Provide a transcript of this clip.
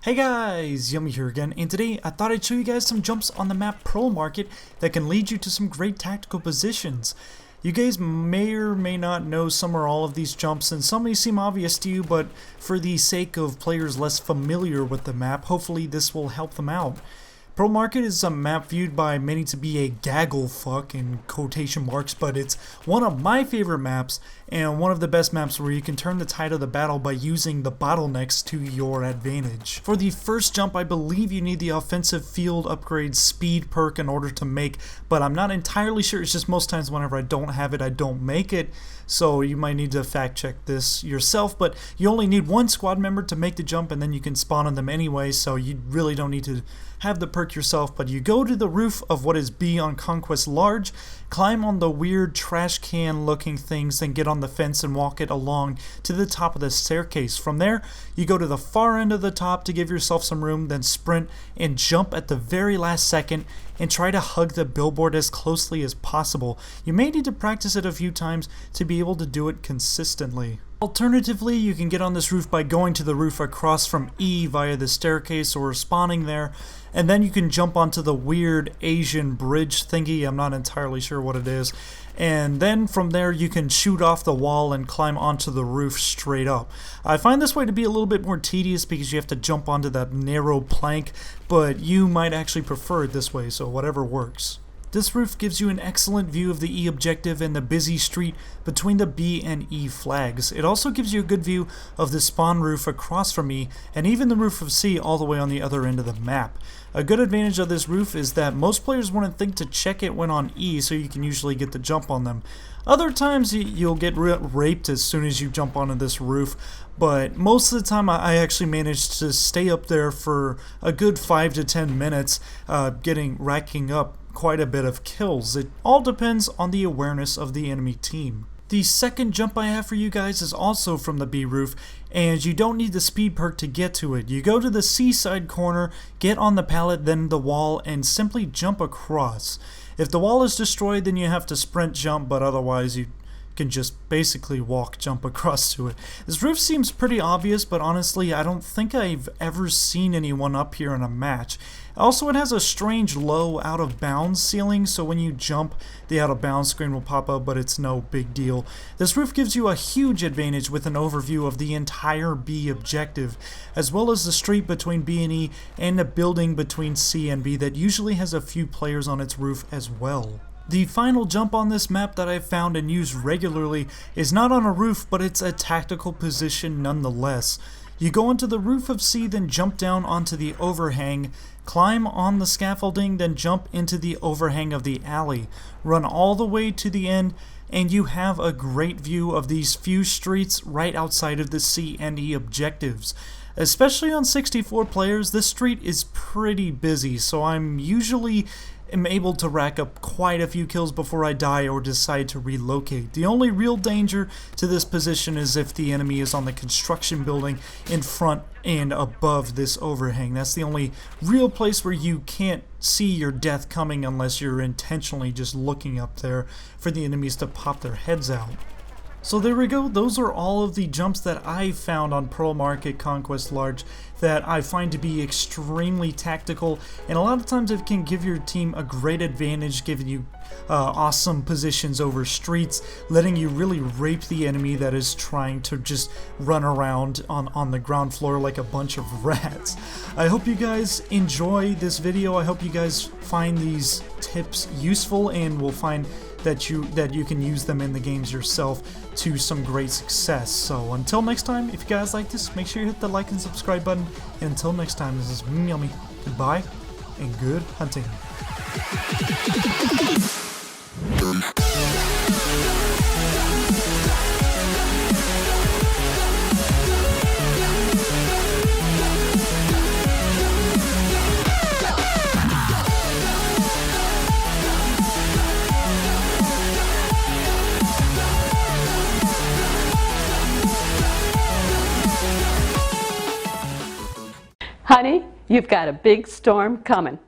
Hey guys, Yummy here again, and today I thought I'd show you guys some jumps on the map Pearl Market that can lead you to some great tactical positions. You guys may or may not know some or all of these jumps, and some may seem obvious to you, but for the sake of players less familiar with the map, hopefully this will help them out. Pearl Market is a map viewed by many to be a gaggle fuck in quotation marks, but it's one of my favorite maps and one of the best maps where you can turn the tide of the battle by using the bottlenecks to your advantage. For the first jump, I believe you need the offensive field upgrade speed perk in order to make, but I'm not entirely sure. It's just most times whenever I don't have it, I don't make it. So you might need to fact check this yourself, but you only need one squad member to make the jump and then you can spawn on them anyway, so you really don't need to have the perk yourself. But you go to the roof of what is B on Conquest Large, climb on the weird trash can looking things, then get on the fence and walk it along to the top of the staircase. From there, you go to the far end of the top to give yourself some room, then sprint and jump at the very last second and try to hug the billboard as closely as possible. You may need to practice it a few times to be able to do it consistently. Alternatively, you can get on this roof by going to the roof across from E via the staircase or spawning there, and then you can jump onto the weird Asian bridge thingy. I'm not entirely sure what it is. And then from there you can shoot off the wall and climb onto the roof straight up. I find this way to be a little bit more tedious because you have to jump onto that narrow plank, but you might actually prefer it this way, so whatever works. This roof gives you an excellent view of the E objective and the busy street between the B and E flags. It also gives you a good view of the spawn roof across from E and even the roof of C all the way on the other end of the map. A good advantage of this roof is that most players wouldn't think to check it when on E, so you can usually get the jump on them. Other times you'll get raped as soon as you jump onto this roof, but most of the time I actually managed to stay up there for a good 5 to 10 minutes, racking up quite a bit of kills. It all depends on the awareness of the enemy team. The second jump I have for you guys is also from the B roof, and you don't need the speed perk to get to it. You go to the C side corner, get on the pallet, then the wall, and simply jump across. If the wall is destroyed, then you have to sprint jump, but otherwise you can just basically jump across to it. This roof seems pretty obvious, but honestly I don't think I've ever seen anyone up here in a match. Also, it has a strange low out of bounds ceiling, so when you jump the out of bounds screen will pop up, but it's no big deal. This roof gives you a huge advantage with an overview of the entire B objective, as well as the street between B and E and the building between C and B that usually has a few players on its roof as well. The final jump on this map that I've found and used regularly is not on a roof, but it's a tactical position nonetheless. You go onto the roof of C, then jump down onto the overhang, climb on the scaffolding, then jump into the overhang of the alley, run all the way to the end, and you have a great view of these few streets right outside of the C and E objectives. Especially on 64 players, this street is pretty busy, so I'm usually able to rack up quite a few kills before I die or decide to relocate. The only real danger to this position is if the enemy is on the construction building in front and above this overhang. That's the only real place where you can't see your death coming unless you're intentionally just looking up there for the enemies to pop their heads out. So there we go, those are all of the jumps that I found on Pearl Market Conquest Large that I find to be extremely tactical, and a lot of times it can give your team a great advantage, giving you awesome positions over streets, letting you really rape the enemy that is trying to just run around on the ground floor like a bunch of rats. I hope you guys enjoy this video. I hope you guys find these tips useful and will find that you can use them in the games yourself to some great success. So until next time, if you guys like this, make sure you hit the like and subscribe button. And until next time, this is Yummy. Goodbye and good hunting. Honey, you've got a big storm coming.